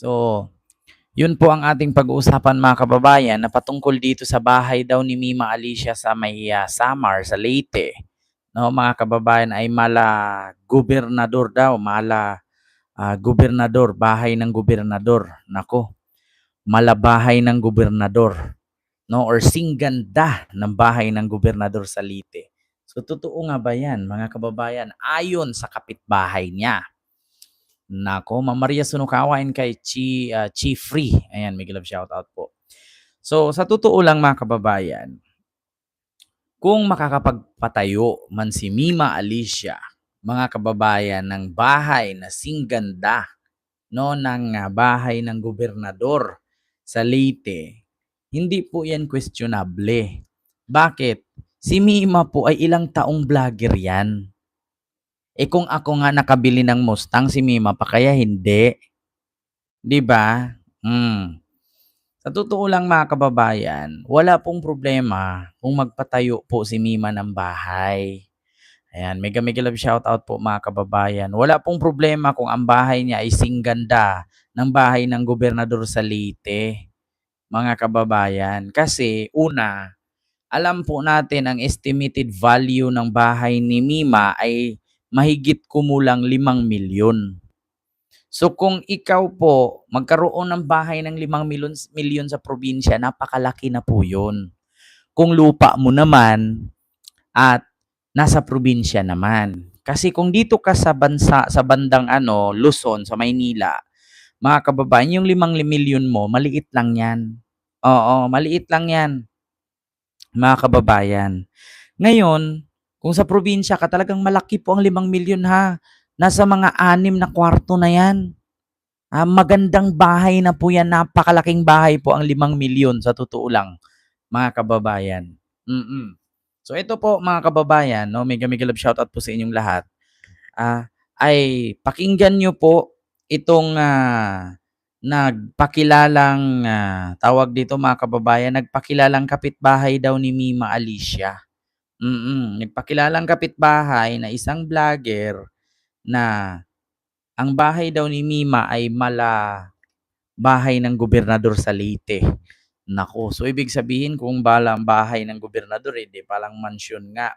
So, yun po ang ating pag-uusapan mga kababayan na patungkol dito sa bahay daw ni Mima Alicia sa may Samar, sa Leyte. No, mga kababayan ay mala gobernador daw, gobernador, bahay ng gobernador. Nako, mala bahay ng gobernador, no, or singganda ng bahay ng gobernador sa Leyte. So totoo nga ba 'yan, mga kababayan? Ayon sa kapitbahay niya. Nako, Ma'am Maria Sunukawain kay Chi Free. Ayan, may love shoutout po. So, sa totoo lang mga kababayan, kung makakapagpatayo man si Mima Alicia, mga kababayan, ng bahay na singganda, no, ng bahay ng gobernador sa Leyte, hindi po yan questionable. Bakit? Si Mima po ay ilang taong vlogger yan. Eh kung ako nga nakabili ng Mustang, si Mima pa kaya hindi? 'Di ba? Sa totoo lang mga kababayan, wala pong problema kung magpatayo po si Mima ng bahay. Ayan, mega mega love shoutout po mga kababayan. Wala pong problema kung ang bahay niya ay singganda ng bahay ng gobernador sa Leyte, mga kababayan. Kasi una, alam po natin ang estimated value ng bahay ni Mima ay mahigit kumulang 5 milyon. So kung ikaw po magkaroon ng bahay ng 5 milyon sa probinsya, napakalaki na po yun. Kung lupa mo naman at nasa probinsya naman. Kasi kung dito ka sa bansa, sa bandang Luzon, sa Maynila, mga kababayan, yung 5 milyon mo, maliit lang yan. Oo, maliit lang yan, mga kababayan. Ngayon, kung sa probinsya ka, talagang malaki po ang 5 milyon ha. Nasa mga 6 na kwarto na yan. Magandang bahay na po yan, napakalaking bahay po ang 5 milyon sa totoo lang, mga kababayan. So ito po mga kababayan, no, mega mega love shoutout po sa inyong lahat. Ay pakinggan nyo po itong nagpakilalang tawag dito mga kababayan, nagpakilalang kapitbahay daw ni Mima Alicia. Nagpakilalang kapitbahay na isang vlogger na ang bahay daw ni Mima ay mala bahay ng gobernador sa Leyte. Nako, so ibig sabihin kung ang bahay ng gobernador, di palang mansyon nga.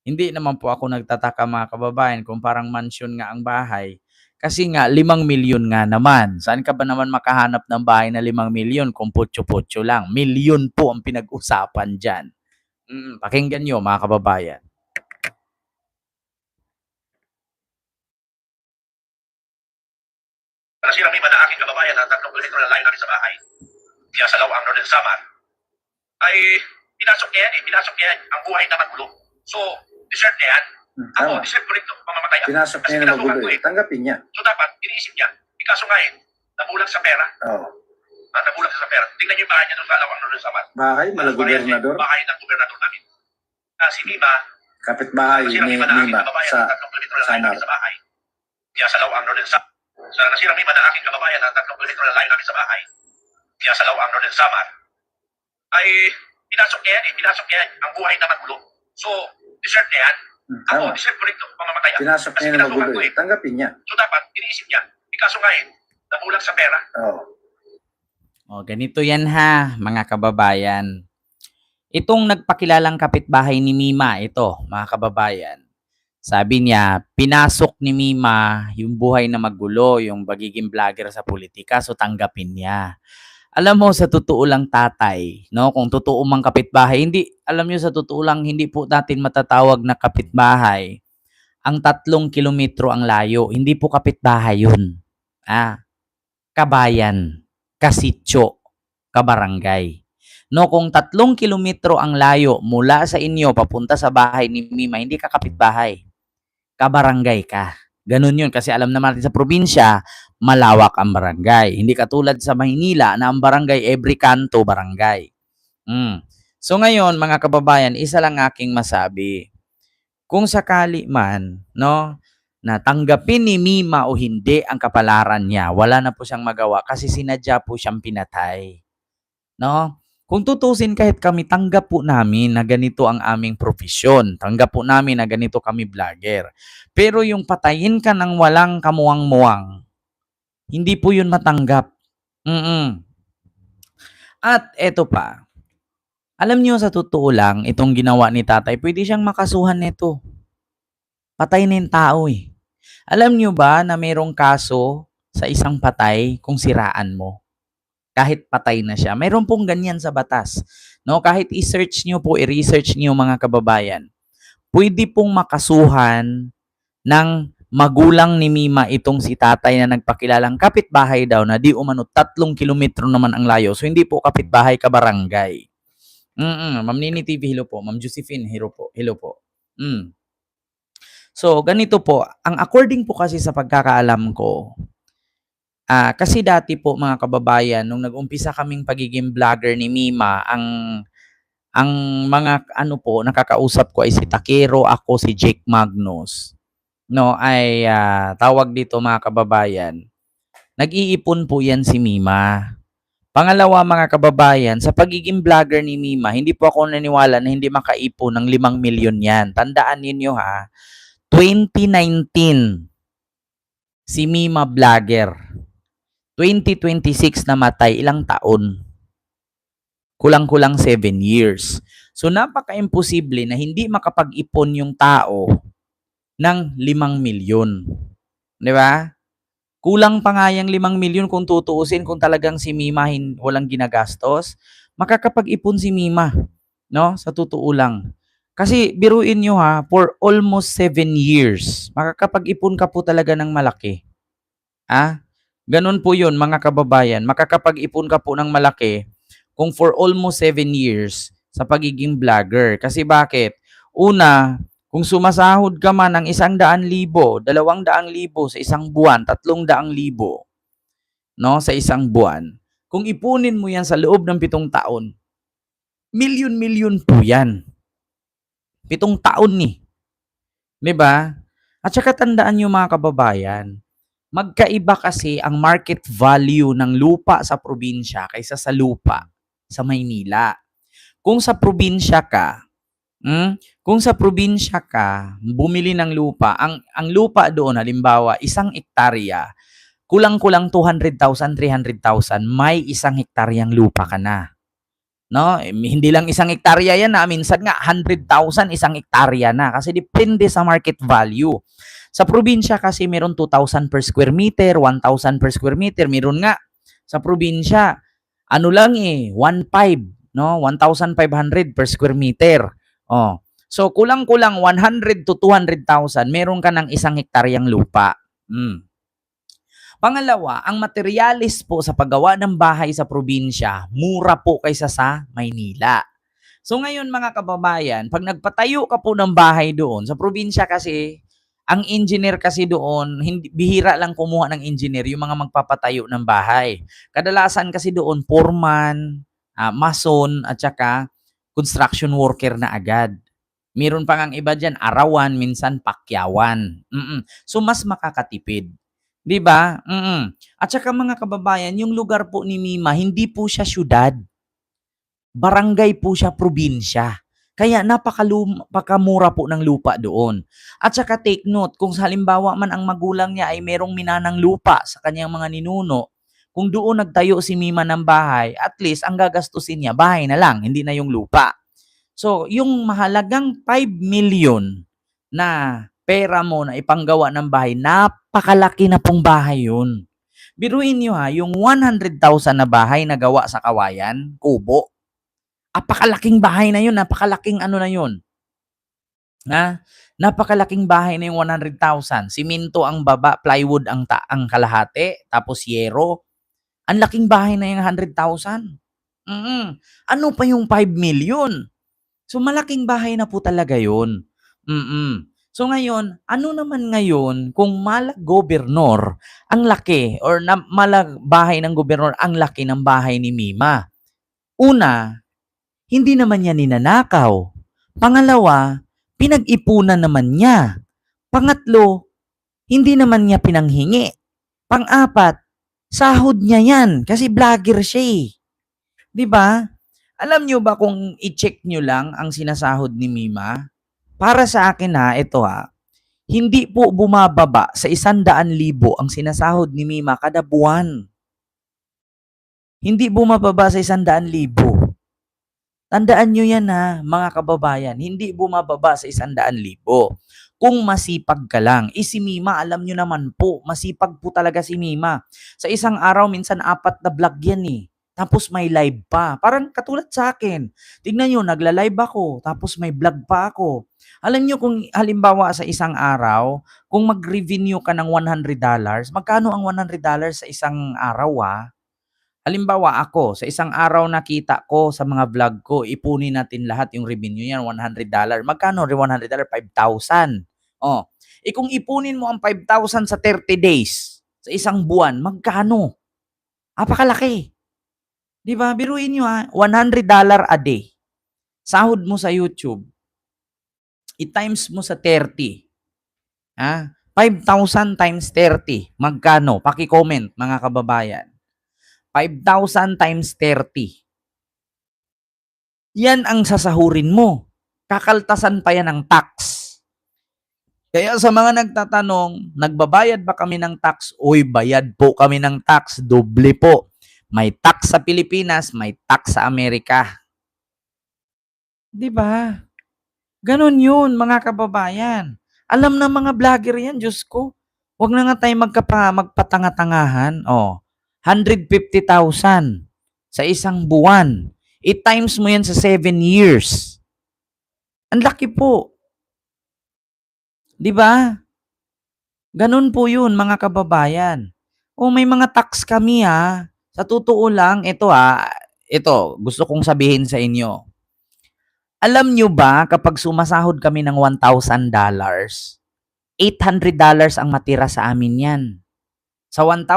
Hindi naman po ako nagtataka mga kababayan kung parang mansyon nga ang bahay. Kasi nga, 5 milyon nga naman. Saan ka ba naman makahanap ng bahay na 5 milyon kung putyo-putyo lang? Milyon po ang pinag-usapan dyan. Pakinggan nyo mga kababayan. Nasirang lima na aking kababayan na 3 kilometro na layo namin sa bahay, kaya sa Lawang Northern Samar, ay pinasok niya yan, ang buhay na magulo. So, deserve niya yan. Ako, deserve ko rin ito, pamamatay. Pinasok niya na magulo, tanggapin niya. So, dapat, iniisip niya, ikaso nga nabulag sa pera. Oo. Nabulag sa pera. Tingnan niyo yung bahay niya doon sa Lawang Northern Samar. Bahay, malagobernador? Bahay ng gobernador namin. Si Mima, kapitbahay ni Mima sa Samar. Sa bahay, kaya sa Lawang Northern Samar. Sa nasirang lima na aking kababayan na 3 kilometro na layo namin sa bahay, kaya sa Lawang Northern Samar, ay pinasok niya yan, ang buhay na magulo. So, deserve niya yan. Ako, deserve ko rin ito, pamamatay. Pinasok niya na magulo, tanggapin niya. So, dapat, iniisip niya, ikaso nga nabulag sa pera. Ganito yan ha, mga kababayan. Itong nagpakilalang kapitbahay ni Mima, ito, mga kababayan. Sabi niya, pinasok ni Mima yung buhay na magulo, yung pagiging vlogger sa politika, so tanggapin niya. Alam mo, sa totoo lang tatay, no, kung totoo mang kapitbahay, hindi, alam niyo sa totoo lang, hindi po natin matatawag na kapitbahay ang 3 kilometro ang layo. Hindi po kapitbahay yun. Kabayan, kasityo, kabarangay. No, kung 3 kilometro ang layo mula sa inyo papunta sa bahay ni Mima, hindi ka kapitbahay. Kabarangay ka. Ganun yun. Kasi alam naman natin sa probinsya, malawak ang barangay. Hindi katulad sa Maynila na ang barangay, every kanto barangay. So ngayon, mga kababayan, isa lang aking masabi. Kung sakali man, no, na tanggapin ni Mima o hindi ang kapalaran niya, wala na po siyang magawa kasi sinadya po siyang pinatay. No? Kung tutusin, kahit kami, tanggap po namin na ganito ang aming profesyon. Tanggap po namin na ganito kami vlogger. Pero yung patayin ka ng walang kamuwang-muwang, Hindi po yun matanggap. At eto pa, alam niyo sa totoo lang, itong ginawa ni tatay, pwede siyang makasuhan nito. Patay na yung tao eh. Alam niyo ba na mayroong kaso sa isang patay kung siraan mo? Kahit patay na siya. Mayroon pong ganyan sa batas. No, kahit i-search niyo po, i-research niyo mga kababayan. Pwede pong makasuhan ng magulang ni Mima itong si tatay na nagpakilalang kapitbahay daw na di umano 3 kilometro naman ang layo. So hindi po kapitbahay, kabarangay. Ma'am Nini TV, hello po. Ma'am Josephine, hello po. Hello po. So, ganito po. Ang according po kasi sa pagkakaalam ko, kasi dati po mga kababayan, nung nag-umpisa kaming pagiging vlogger ni Mima, ang mga ano po, nakakausap ko ay si Takero, ako, si Jake Magnus. No, ay tawag dito mga kababayan. Nag-iipon po yan si Mima. Pangalawa mga kababayan, sa pagiging vlogger ni Mima, hindi po ako naniwala na hindi makaipon ng 5 milyon yan. Tandaan ninyo ha, 2019, si Mima vlogger. 2026 namatay, ilang taon? Kulang-kulang 7 years. So napaka-imposible na hindi makapag-ipon yung tao ng 5 milyon. Di ba? Kulang pa nga yung 5 milyon kung tutuusin, kung talagang si Mima walang ginagastos, makakapag-ipon si Mima, no? Sa totoo lang. Kasi biruin nyo ha, for almost 7 years, makakapag-ipon ka po talaga ng malaki. Ganun po yun mga kababayan, makakapag-ipon ka po ng malaki kung for almost 7 years sa pagiging vlogger. Kasi bakit? Una, kung sumasahod ka man ng 100,000, 200,000 sa isang buwan, 300,000, no, sa isang buwan, kung ipunin mo yan sa loob ng 7 taon, milyon-milyon po yan. 7 taon ni. Diba? At saka tandaan nyo mga kababayan, magkaiba kasi ang market value ng lupa sa probinsya kaysa sa lupa sa Maynila. Kung sa probinsya ka, bumili ng lupa, ang lupa doon, halimbawa, 1 hektarya, kulang-kulang 200,000, 300,000, may 1 hektaryang lupa ka na. No? Hindi lang 1 hektarya yan na, minsan nga 100,000 1 hektarya na kasi depende sa market value. Sa probinsya kasi meron 2,000 per square meter, 1,000 per square meter, meron nga sa probinsya, ano lang 1,500, no? 1,500 per square meter. So kulang-kulang 100 to 200,000, meron ka ng 1 hektaryang lupa. Pangalawa, ang materialis po sa paggawa ng bahay sa probinsya, mura po kaysa sa Maynila. So ngayon mga kababayan, pag nagpatayo ka po ng bahay doon, sa probinsya kasi, ang engineer kasi doon, bihira lang kumuha ng engineer, yung mga magpapatayo ng bahay. Kadalasan kasi doon, foreman, mason, at saka construction worker na agad. Meron pa ngang iba dyan, arawan, minsan pakyawan. So mas makakatipid. 'Di ba? At saka mga kababayan, yung lugar po ni Mima, hindi po siya syudad. Barangay po siya, probinsya. Kaya napakamura po ng lupa doon. At saka take note, kung halimbawa man ang magulang niya ay merong minanang lupa sa kanyang mga ninuno, kung doon nagtayo si Mima ng bahay, at least ang gagastusin niya, bahay na lang, hindi na yung lupa. So, yung mahalagang 5 million na pera mo na ipanggawa ng bahay, napakalaki na pong bahay yun. Biruin nyo ha, yung 100,000 na bahay na gawa sa Kawayan, kubo, napakalaking bahay na yun, napakalaking ano na yun. Napakalaking bahay na yung 100,000. Siminto ang baba, plywood ang kalahati, tapos yero. Ang laking bahay na yung 100,000. Ano pa yung 5 million? So malaking bahay na po talaga yun. So ngayon, ano naman ngayon kung gobernador ang laki or bahay ng gobernador ang laki ng bahay ni Mima? Una, hindi naman niya ninanakaw. Pangalawa, pinag-ipunan naman niya. Pangatlo, hindi naman niya pinanghingi. Pang-apat, sahod niya yan kasi vlogger siya. 'Di ba? Alam niyo ba kung i-check niyo lang ang sinasahod ni Mima? Para sa akin ito Hindi po bumababa sa 100,000 ang sinasahod ni Mima kada buwan. Hindi bumababa sa 100,000. Tandaan nyo yan ha, mga kababayan. Hindi bumababa sa 100,000. Kung masipag ka lang. Si Mima, alam nyo naman po, masipag po talaga si Mima. Sa isang araw, minsan 4 na vlog yan eh. Tapos may live pa. Parang katulad sa akin. Tignan nyo, nagla-live ako, tapos may vlog pa ako. Alam nyo kung halimbawa sa isang araw, kung mag-revenue ka ng $100, magkano ang $100 sa isang araw ah? Halimbawa ako, sa isang araw nakita ko sa mga vlog ko, ipunin natin lahat yung revenue niyan, $100. Magkano rin $100? 5,000. Oh, kung ipunin mo ang 5,000 sa 30 days, sa isang buwan, magkano? Apakalaki. Di ba? Biruin nyo ha, $100 a day. Sahod mo sa YouTube, i-times mo sa 30. Ha? 5,000 times 30. Magkano? Paki-comment mga kababayan. 5,000 times 30. Yan ang sasahurin mo. Kakaltasan pa yan ng tax. Kaya sa mga nagtatanong, nagbabayad ba kami ng tax? Uy, bayad po kami ng tax. Doble po. May tax sa Pilipinas, may tax sa Amerika. Di ba? Ganon yun, mga kababayan. Alam na mga vlogger yan, Diyos ko. Huwag na nga tayo magpatanga-tangahan. Oh, 150,000 sa isang buwan. I-times mo yan sa 7 years. Ang laki po. Di ba? Ganun po yun, mga kababayan. O may mga tax kami ha. Sa totoo lang, ito gusto kong sabihin sa inyo. Alam nyo ba kapag sumasahod kami ng $1,000, $800 ang matira sa amin yan. Sa $1,000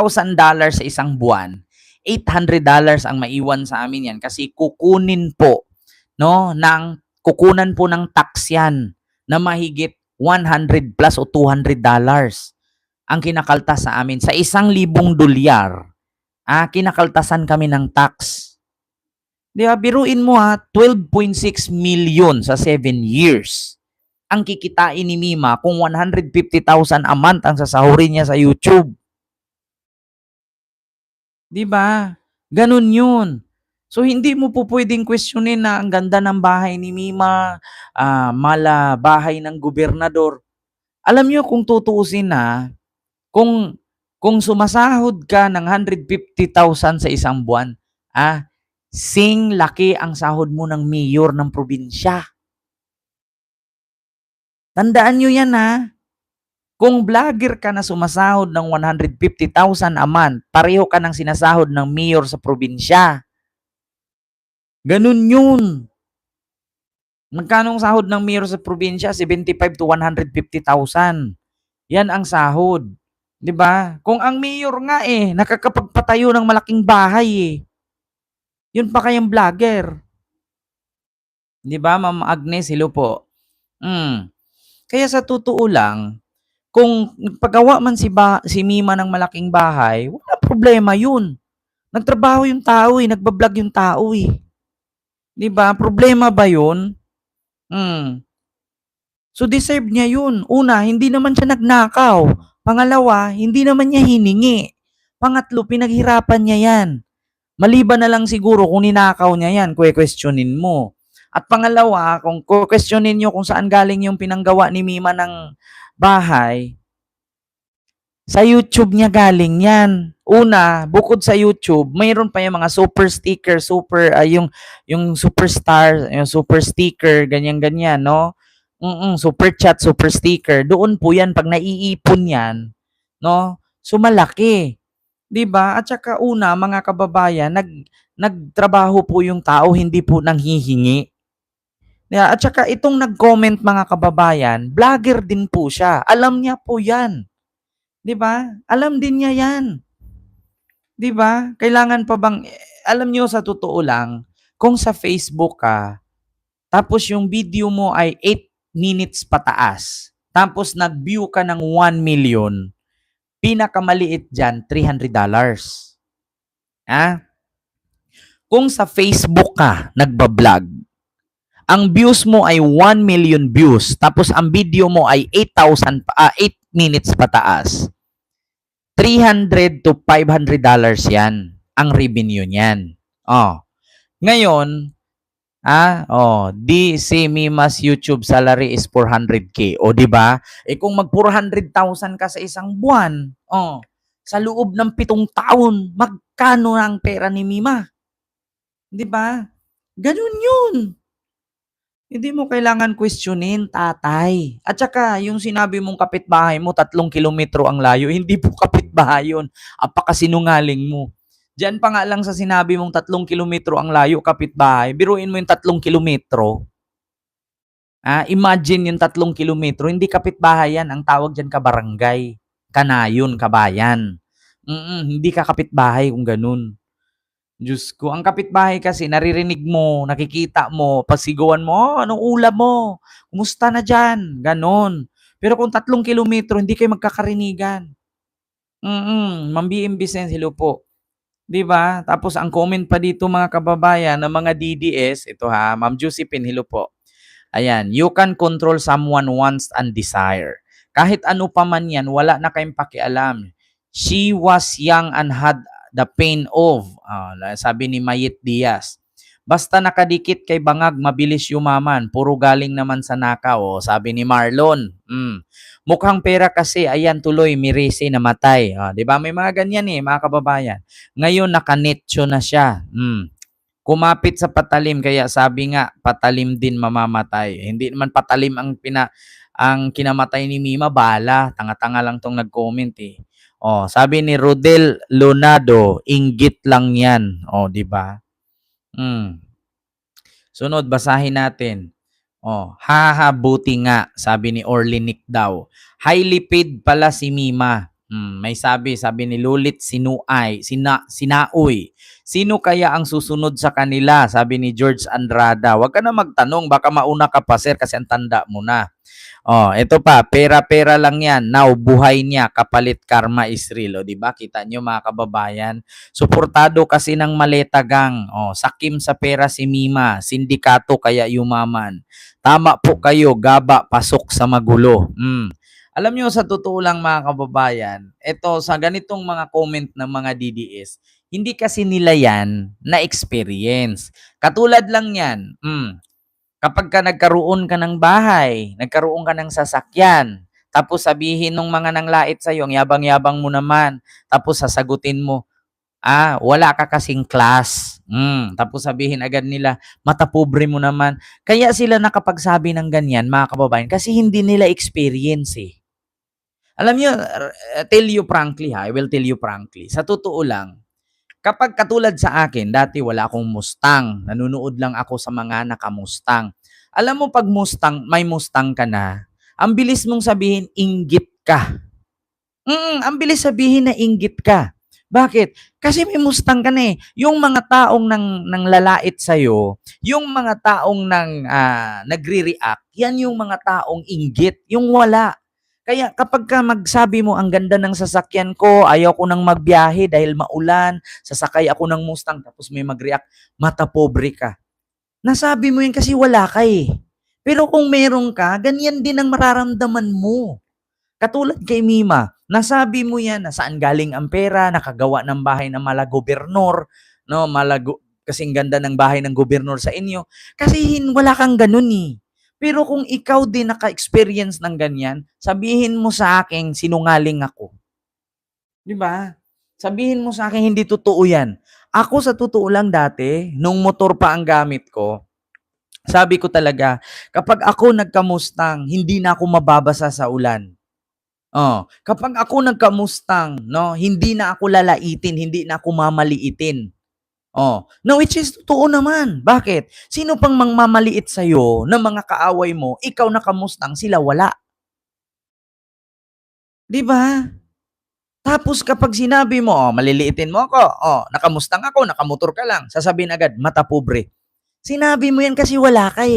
sa isang buwan, $800 ang maiwan sa amin yan kasi kukunan po ng tax yan na mahigit 100 plus o $200 ang kinakaltas sa amin. Sa $1,000 kinakaltasan kami ng tax. Di ba? Biruin mo 12.6 million sa 7 years. Ang kikitain ni Mima kung 150,000 a month ang sasahurin niya sa YouTube. Di ba? Ganun yun. So, hindi mo po pwedeng questionin na ang ganda ng bahay ni Mima, mala bahay ng gobernador. Alam nyo kung tutuusin na, kung sumasahod ka ng 150,000 sa isang buwan, sing laki ang sahod mo ng mayor ng probinsya. Tandaan nyo yan Kung vlogger ka na sumasahod ng 150,000 a month, pareho ka ng sinasahod ng mayor sa probinsya. Ganun yun. Magkano ang sahod ng mayor sa probinsya? 75 to 150,000. Yan ang sahod. 'Di ba? Kung ang mayor nga nakakapagpatayo ng malaking bahay Yun pa kayang vlogger. 'Di ba, Ma'am Agnes? Hello po. Kaya sa totoo lang, kung nagpagawa man si Mima ng malaking bahay, wala problema yun. Nagtrabaho yung tao nagbablog yung tao 'Di ba? Problema ba yun? So deserve niya yun. Una, hindi naman siya nagnakaw. Pangalawa, hindi naman niya hiningi. Pangatlo, pinaghirapan niya yan. Maliban na lang siguro kung ninakaw niya yan, questionin mo. At pangalawa, kung questionin nyo kung saan galing yung pinanggawa ni Mima ng bahay, sa YouTube niya galing yan. Una, bukod sa YouTube, mayroon pa yung mga super sticker, yung superstar, yung super sticker, ganyan-ganyan, no? Super chat, super sticker. Doon po yan, pag naiipon yan, no? So, malaki. 'Di ba? At saka una, mga kababayan, nagtrabaho po yung tao, hindi po nanghihingi. At saka itong nag-comment, mga kababayan, vlogger din po siya. Alam niya po 'yan. 'Di ba? Alam din niya 'yan. 'Di ba? Kailangan pa bang alam niyo sa totoo lang, kung sa Facebook ka, tapos yung video mo ay 8 minutes pataas, tapos nag-view ka ng 1 million, pinakamaliit dyan, $300. Kung sa Facebook ka nagbablog, ang views mo ay 1 million views, tapos ang video mo ay 8 minutes pataas, $300 to $500 yan ang revenue niyan. Ngayon, di si Mima's YouTube salary is 400K. O, di ba? Kung mag 400,000 ka sa isang buwan, sa loob ng 7 taon, magkano ang pera ni Mima? Di ba? Ganun yun. Hindi mo kailangan questionin, tatay. At saka, yung sinabi mong kapitbahay mo, 3 kilometro ang layo, hindi po kapitbahay yun. Apakasinungaling mo. Diyan pa nga lang sa sinabi mong 3 kilometro ang layo, kapitbahay, biruin mo yung 3 kilometro. Imagine yung 3 kilometro, hindi kapitbahay yan. Ang tawag dyan kabarangay, kanayon, kabayan. Hindi ka kapitbahay kung ganun. Diyos ko, ang kapitbahay kasi naririnig mo, nakikita mo, pasigawan mo, anong ulam mo? Kumusta na dyan? Ganon. Pero kung 3 kilometro, hindi kayo magkakarinigan. Ma'am Business, hello po. 'Di ba? Tapos ang comment pa dito mga kababayan ng mga DDS, ito ha, Ma'am Josephine, hello po. Ayan, you can control someone wants and desire. Kahit ano pa man yan, wala na kayong pakialam. She was young and had the pain of, sabi ni Mayit Diaz. Basta nakadikit kay bangag, mabilis yumaman. Puro galing naman sa nakaw, sabi ni Marlon. Mukhang pera kasi, ayan tuloy, mirisi namatay. 'Di ba? May mga ganyan mga kababayan. Ngayon, nakanetsyo na siya. Kumapit sa patalim, kaya sabi nga, patalim din mamamatay. Hindi naman patalim ang kinamatay ni Mima, bala. Tanga-tanga lang tong nag-comment sabi ni Rodel Lonado, inggit lang yan. 'Di ba? Sunod, basahin natin. Buti nga, sabi ni Orlinic daw. Highly paid pala si Mima. May sabi ni Lulit Sinaoy. Sino kaya ang susunod sa kanila? Sabi ni George Andrada. Huwag ka na magtanong, baka mauna ka pa, sir, kasi ang tanda mo na. Ito pa, pera-pera lang yan. Now, buhay niya, kapalit karma is real. Di ba? Kita nyo mga kababayan. Suportado kasi ng Maleta Gang. Sakim sa pera si Mima. Sindikato kaya yumaman. Tama po kayo, gaba, pasok sa magulo. Alam nyo, sa totoo lang mga kababayan, ito sa ganitong mga comment ng mga DDS, hindi kasi nila yan na-experience. Katulad lang yan, kapag ka nagkaroon ka ng bahay, nagkaroon ka ng sasakyan, tapos sabihin ng mga nanglait sa'yo, ang yabang-yabang mo naman, tapos sasagutin mo, wala ka kasing class. Tapos sabihin agad nila, mata pobre mo naman. Kaya sila nakapagsabi ng ganyan, mga kababayan, kasi hindi nila experience Alam niyo, tell you frankly I will tell you frankly, sa totoo lang, kapag katulad sa akin, dati wala akong Mustang. Nanunood lang ako sa mga naka-Mustang. Alam mo, pag may Mustang ka na, ang bilis mong sabihin, inggit ka. Ang bilis sabihin na inggit ka. Bakit? Kasi may Mustang ka na Yung mga taong nang lalait sa'yo, yung mga taong nagre-react, yan yung mga taong inggit, yung wala. Kaya kapag ka magsabi mo, ang ganda ng sasakyan ko, ayaw ko nang magbiyahe dahil maulan, sasakay ako ng Mustang, tapos may mag-react, mata pobre ka. Nasabi mo yan kasi wala ka Pero kung meron ka, ganyan din ang mararamdaman mo. Katulad kay Mima, nasabi mo yan na saan galing ang pera, nakagawa ng bahay ng mala-gobernur, no? Kasing ganda ng bahay ng gobernur sa inyo. Kasi wala kang ganun Pero kung ikaw din naka-experience ng ganyan, sabihin mo sa akin, sinungaling ako. Di ba? Sabihin mo sa akin, hindi totoo yan. Ako sa totoo lang dati, nung motor pa ang gamit ko, sabi ko talaga, kapag ako nagka-Mustang, hindi na ako mababasa sa ulan. Kapag ako nagka-Mustang, no, hindi na ako lalaitin, hindi na ako mamaliitin. No, which is totoo naman. Bakit? Sino pang mangmamaliit sa'yo ng mga kaaway mo, ikaw naka-Mustang, sila wala. Di ba? Tapos kapag sinabi mo, maliliitin mo ako, naka-Mustang ako, nakamotor ka lang, sasabihin agad, mata pobre. Sinabi mo yan kasi wala ka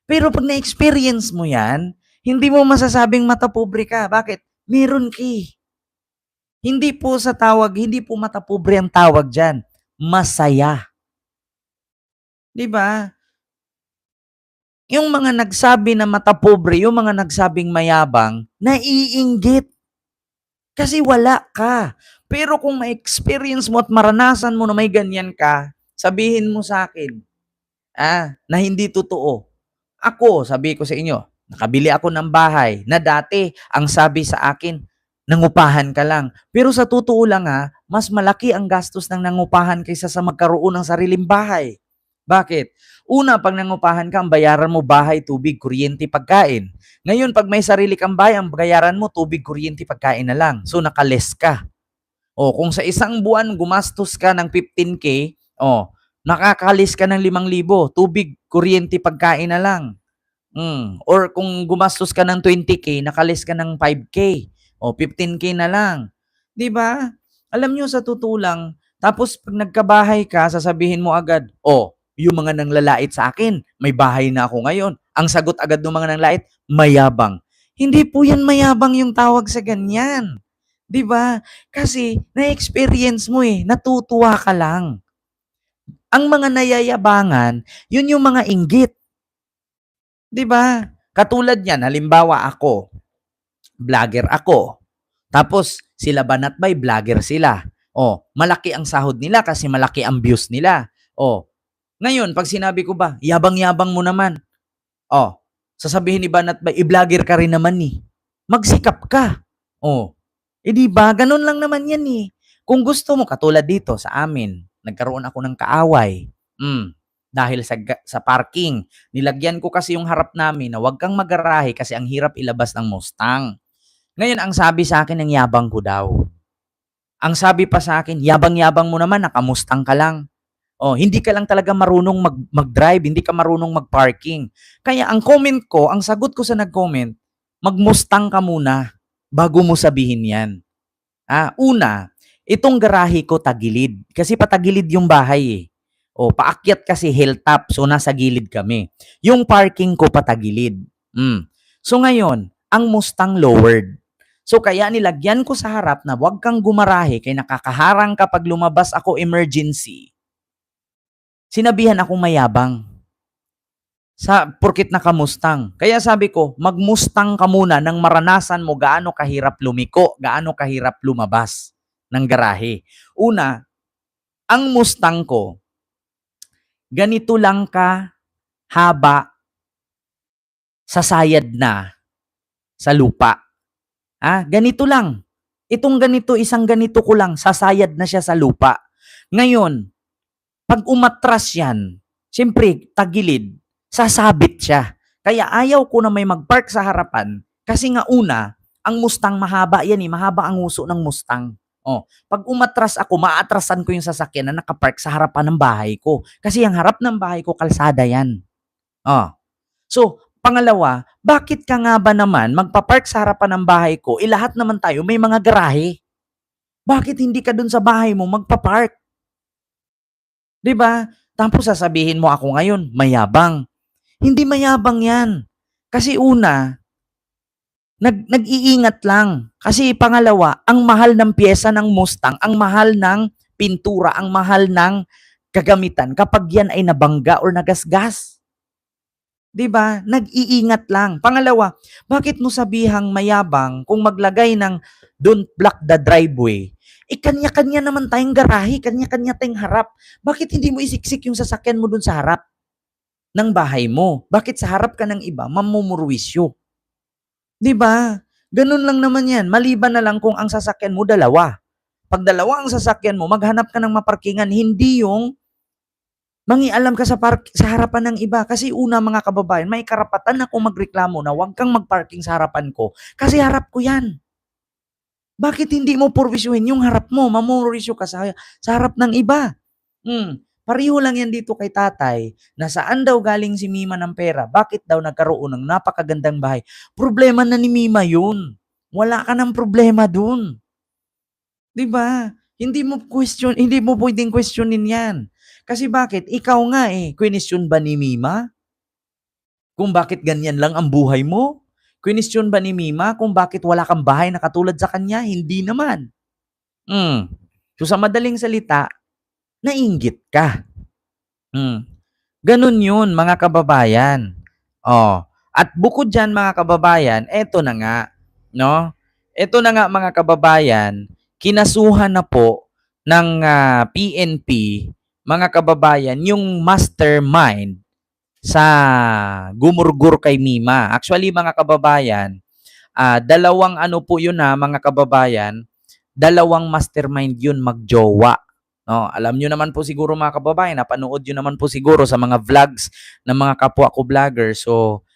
Pero pag na-experience mo yan, hindi mo masasabing mata pobre ka. Bakit? Meron ka Hindi po mata pobre ang tawag dyan. Masaya. Di ba? Yung mga nagsabi na matapobre, yung mga nagsabing mayabang, naiinggit. Kasi wala ka. Pero kung ma-experience mo at maranasan mo na may ganyan ka, sabihin mo sa akin, na hindi totoo. Ako, sabi ko sa inyo, nakabili ako ng bahay na dati, ang sabi sa akin, nangupahan ka lang. Pero sa totoo lang mas malaki ang gastos ng nangupahan kaysa sa magkaroon ng sariling bahay. Bakit? Una, pag nangupahan ka, ang bayaran mo bahay, tubig, kuryente, pagkain. Ngayon, pag may sarili kang bahay, ang bayaran mo tubig, kuryente, pagkain na lang. So, nakales ka. O, kung sa isang buwan, gumastos ka ng 15K, nakakalis ka ng 5,000, tubig, kuryente, pagkain na lang. Or kung gumastos ka ng 20K, nakalis ka ng 5K. O, 15K na lang. 'Di ba? Alam nyo, sa totoo lang, tapos pag nagkabahay ka, sasabihin mo agad, yung mga nanglalait sa akin, may bahay na ako ngayon. Ang sagot agad ng mga nanglait, mayabang. Hindi po yan mayabang yung tawag sa ganyan. 'Di ba? Kasi na-experience mo natutuwa ka lang. Ang mga nayayabangan, yun yung mga inggit. 'Di ba? Katulad niyan, halimbawa ako, vlogger ako. Tapos sila Banatbay, vlogger sila. Malaki ang sahod nila kasi malaki ang views nila. Ngayon, pag sinabi ko ba, yabang-yabang mo naman. Sasabihin ni Banatbay, i-vlogger ka rin naman ni. Magsikap ka. Di ba? Ganun lang naman yan Kung gusto mo, katulad dito sa amin, nagkaroon ako ng kaaway. Dahil sa parking. Nilagyan ko kasi yung harap namin na wag kang magarahe kasi ang hirap ilabas ng Mustang. Ngayon, ang sabi sa akin, ang yabang ko daw. Ang sabi pa sa akin, yabang-yabang mo naman, nakamustang ka lang. Hindi ka lang talaga marunong mag-drive, hindi ka marunong mag-parking. Kaya ang comment ko, ang sagot ko sa nag-comment, mag-Mustang ka muna bago mo sabihin yan. Una, itong garahe ko tagilid. Kasi patagilid yung bahay paakyat kasi hilltop, so nasa gilid kami. Yung parking ko patagilid. So ngayon, ang Mustang lowered. So kaya nilagyan ko sa harap na wag kang gumarahe kay nakakaharang kapag lumabas ako emergency. Sinabihan akong mayabang. Porkit naka-Mustang. Kaya sabi ko, mag-Mustang ka muna nang maranasan mo gaano kahirap lumiko, gaano kahirap lumabas ng garahe. Una, ang Mustang ko, ganito lang ka haba sasayad na sa lupa. Ganito lang. Itong ganito, isang ganito ko lang, sasayad na siya sa lupa. Ngayon, pag umatras yan, siyempre, tagilid, sasabit siya. Kaya ayaw ko na may mag-park sa harapan kasi nga una, ang Mustang mahaba yan mahaba ang uso ng Mustang. Pag umatras ako, maatrasan ko yung sasakyan na nakapark sa harapan ng bahay ko. Kasi ang harap ng bahay ko, kalsada yan. So, pangalawa, bakit ka nga ba naman magpapark sa harapan ng bahay ko? Lahat naman tayo may mga garahe. Bakit hindi ka dun sa bahay mo magpapark? 'Di ba? Tapos sasabihin mo ako ngayon, mayabang. Hindi mayabang yan. Kasi una, nag-iingat lang. Kasi pangalawa, ang mahal ng pyesa ng Mustang, ang mahal ng pintura, ang mahal ng kagamitan kapag yan ay nabangga or nagasgas. 'Di ba? Nag-iingat lang. Pangalawa, bakit mo sabihang mayabang kung maglagay ng don't block the driveway? Kanya-kanya naman tayong garahe, kanya-kanya tayong harap. Bakit hindi mo isiksik yung sasakyan mo dun sa harap ng bahay mo? Bakit sa harap ka ng iba, mamumurwisyo? 'Di ba? Ganun lang naman yan. Maliban na lang kung ang sasakyan mo dalawa. Pag dalawa ang sasakyan mo, maghanap ka ng maparkingan, hindi yung mangialam ka sa harapan ng iba. Kasi una, mga kababayan, may karapatan ako magreklamo na huwag kang magparking sa harapan ko kasi harap ko yan. Bakit hindi mo purwisyuhin yung harap mo? Mamurwisyo ka sa harap ng iba. Pareho lang yan dito kay tatay na saan daw galing si Mima ng pera. Bakit daw nagkaroon ng napakagandang bahay? Problema na ni Mima yun. Wala ka ng problema dun. 'Di ba? Hindi mo pwedeng questionin yan. Kasi bakit? Ikaw nga question ba ni Mima? Kung bakit ganyan lang ang buhay mo? Question ba ni Mima kung bakit wala kang bahay na katulad sa kanya? Hindi naman. So sa madaling salita, nainggit ka. Ganun yun, mga kababayan. Oh, at bukod diyan mga kababayan, eto na nga, no? Eto na nga mga kababayan, kinasuhan na po ng PNP, mga kababayan, yung mastermind sa gumurgur kay Mima. Actually mga kababayan, dalawang ano po yun mga kababayan, dalawang mastermind yun magjowa. No, alam nyo naman po siguro mga kababayan, napanood nyo naman po siguro sa mga vlogs ng mga kapwa ko vlogger. So,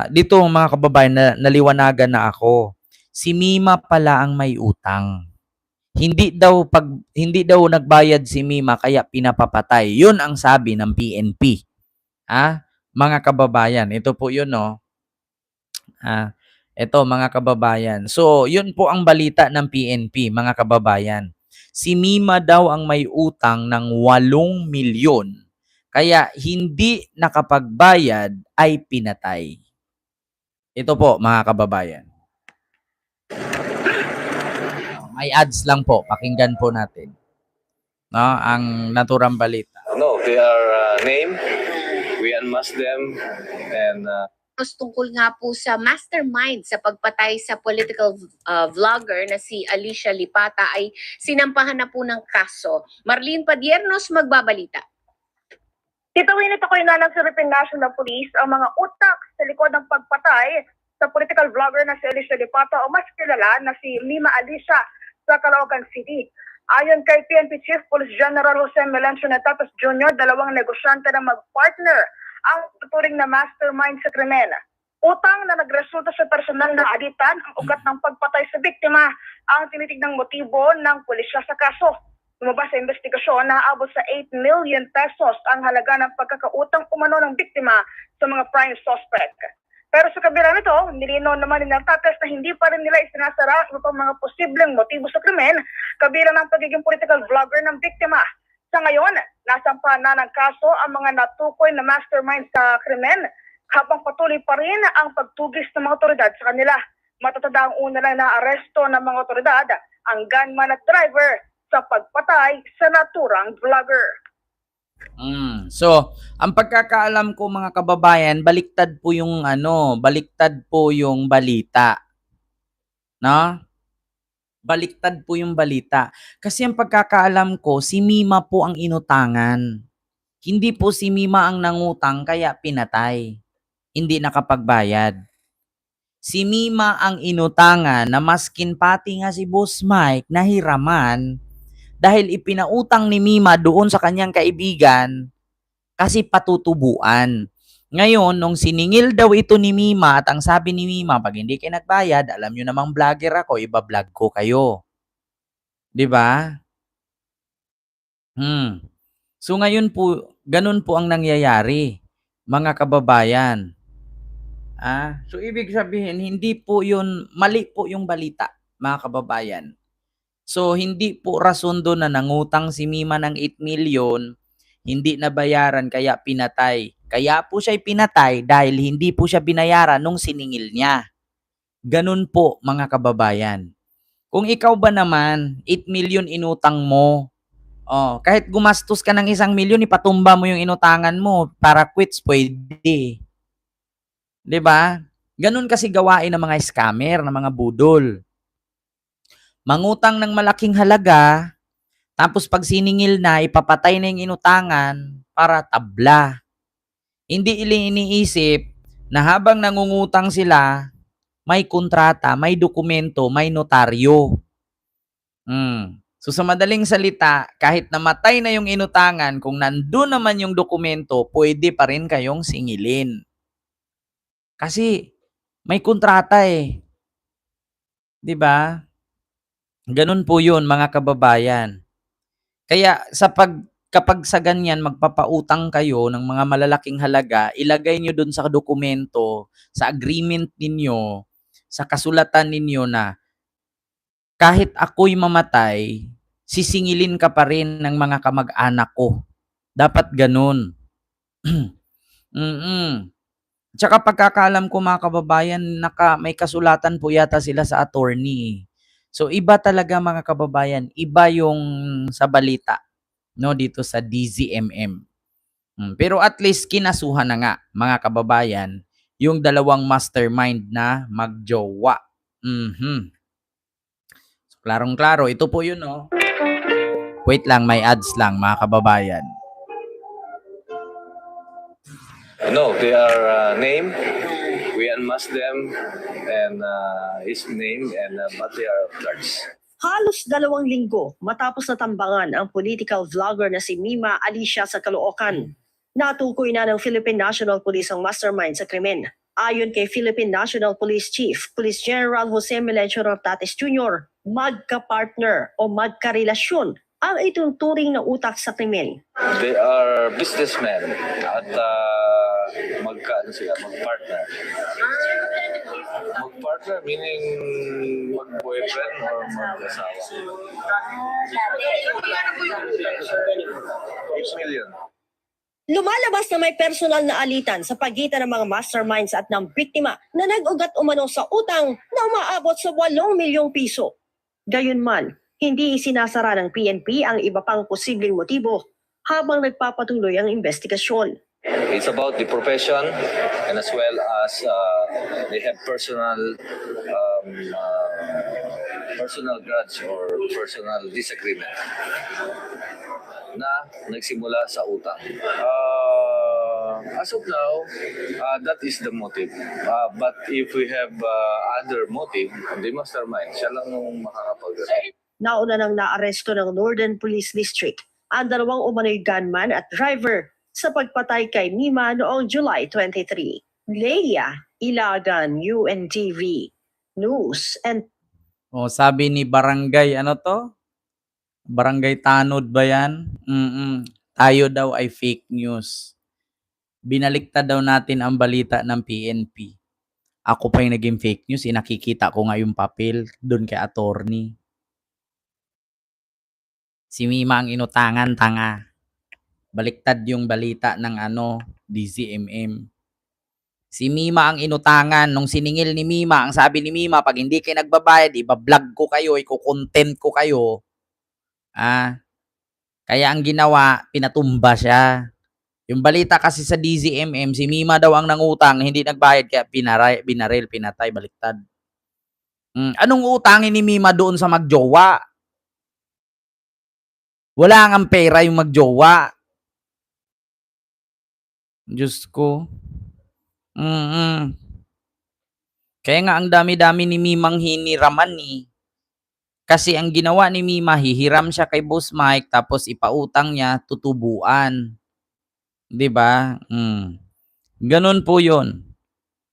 dito mga kababayan, naliwanagan na ako. Si Mima pala ang may utang. Hindi daw nagbayad si Mima kaya pinapapatay. 'Yun ang sabi ng PNP. Mga kababayan, ito po 'yun no. Ito mga kababayan. So, 'yun po ang balita ng PNP, mga kababayan. Si Mima daw ang may utang ng 8 milyon. Kaya hindi nakapagbayad ay pinatay. Ito po mga kababayan. May ads lang po, pakinggan po natin. No, ang naturang balita. No, they are named. We unmask them and tungkol nga po sa mastermind sa pagpatay sa political vlogger na si Alicia Lipata ay sinampahan na po ng kaso. Marlene Padiernos magbabalita. Tito Winnie, ako'y ng Philippine National Police ang mga utak sa likod ng pagpatay sa political vlogger na si Alicia Lipata o mas kilala na si Mima Alicia sa Caloocan City. Ayon kay PNP Chief Police General Jose Melencio Natatas Jr., dalawang negosyante na mag-partner ang tuturing na mastermind sa krimen. Utang na nagresulta sa personal na alitan ang ugat ng pagpatay sa biktima ang tinitignang motibo ng pulisya sa kaso. Lumabas sa investigasyon na aabot sa 8 million pesos ang halaga ng pagkakautang umano ng biktima sa mga prime suspect. Pero sa kabila nito, nilinaw naman ni Natatas na hindi pa rin nila isinasara ang ibang mga posibleng motibo sa krimen, kabilang ng pagiging political vlogger ng biktima. Sa ngayon, nasampa na ng kaso ang mga natukoy na mastermind sa krimen habang patuloy pa rin ang pagtugis ng mga otoridad sa kanila. Matatanda ang una lang na aresto ng mga otoridad ang gunman at driver sa pagpatay sa naturang vlogger. So, ang pagkakaalam ko mga kababayan, baliktad po yung balita. No? Baliktad po yung balita. Kasi ang pagkakaalam ko, si Mima po ang inutangan. Hindi po si Mima ang nangutang kaya pinatay. Hindi nakapagbayad. Si Mima ang inutangan na maskin pati nga si Boss Mike nahiraman dahil ipinautang ni Mima doon sa kanyang kaibigan kasi patutubuan. Ngayon, nung siningil daw ito ni Mima at ang sabi ni Mima, pag hindi kayo nagbayad, alam nyo namang vlogger ako, iba-vlog ko kayo. 'Di ba? So ngayon po, ganun po ang nangyayari, mga kababayan. So ibig sabihin, hindi po yun, mali po yung balita, mga kababayan. So hindi po rason doon na nangutang si Mima ng 8 million, hindi nabayaran kaya pinatay. Kaya po siya pinatay dahil hindi po siya binayaran nung siningil niya. Ganun po mga kababayan. Kung ikaw ba naman, 8 million inutang mo, kahit gumastos ka ng 1 milyon, ipatumba mo yung inutangan mo para quits, pwede. 'Di ba? Ganun kasi gawain ng mga scammer, ng mga budol. Mangutang ng malaking halaga, tapos pag siningil na, ipapatay na yung inutangan para tabla. Hindi iniisip na habang nangungutang sila, may kontrata, may dokumento, may notaryo. So sa madaling salita, kahit namatay na yung inutangan, kung nandun naman yung dokumento, pwede pa rin kayong singilin. Kasi may kontrata 'Di ba? Ganun po 'yun mga kababayan. Kaya kapag sa ganyan magpapautang kayo ng mga malalaking halaga, ilagay nyo dun sa dokumento, sa agreement ninyo, sa kasulatan ninyo na kahit ako'y mamatay, sisingilin ka pa rin ng mga kamag-anak ko. Dapat ganun. Tsaka pagkakaalam ko mga kababayan, may kasulatan po yata sila sa attorney. So iba talaga mga kababayan, iba yung sa balita, no, dito sa DZMM. Pero at least kinasuhan na nga, mga kababayan, yung dalawang mastermind na magjowa. Mhm. So, klarong-klaro, ito po yun, oh. Wait lang, may ads lang, mga kababayan. No, they are named. We unmask them and his name and but they are charged. Halos 2 linggo matapos natambangan ang political vlogger na si Mima Alicia sa Caloocan. Natukoy na ng Philippine National Police ang mastermind sa krimen. Ayon kay Philippine National Police Chief, Police General Jose Melencio Raptates Jr., magka-partner o magka-relasyon ang ituturing na utak sa krimen. They are businessmen at mag-partner. Mag-partner meaning mag-boyfriend or mag-asawa. 8 million. Lumalabas na may personal na alitan sa pagitan ng mga masterminds at ng biktima na nag-ugat umano sa utang na umaabot sa 8 milyong piso. Gayunman, hindi isinasara ng PNP ang iba pang posibleng motibo habang nagpapatuloy ang investigasyon. It's about the profession and as well as they have personal grudge or personal disagreement na nagsimula sa utang. As of now, that is the motive. But if we have other motive, the mastermind, siya lang nung makakapag- Nauna nang naaresto ng Northern Police District ang 2 umano'y gunman at driver sa pagpatay kay Mima noong July 23. Leia Ilagan, UNTV News and O, sabi ni Barangay, ano to? Barangay Tanod ba yan? Tayo daw ay fake news. Binaliktad daw natin ang balita ng PNP. Ako pa yung naging fake news, nakikita ko nga yung papel doon kay attorney. Si Mima ang inutangan, tanga. Baliktad yung balita ng DZMM. Si Mima ang inutangan. Nung siningil ni Mima, ang sabi ni Mima, pag hindi kayo nagbabayad, iba-vlog ko kayo, iko-content ko kayo. Kaya ang ginawa, pinatumba siya. Yung balita kasi sa DZMM, si Mima daw ang nangutang, hindi nagbayad, kaya binaril, pinatay, baliktad. Anong utangin ni Mima doon sa magjowa? Wala nga pera yung magjowa. Diyos ko. Kaya nga ang dami-dami ni Mimang hiniraman eh. Kasi ang ginawa ni Mima, hihiram siya kay Boss Mike, tapos ipautang niya, tutubuan. 'Di ba? Ganun po yun,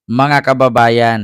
mga kababayan.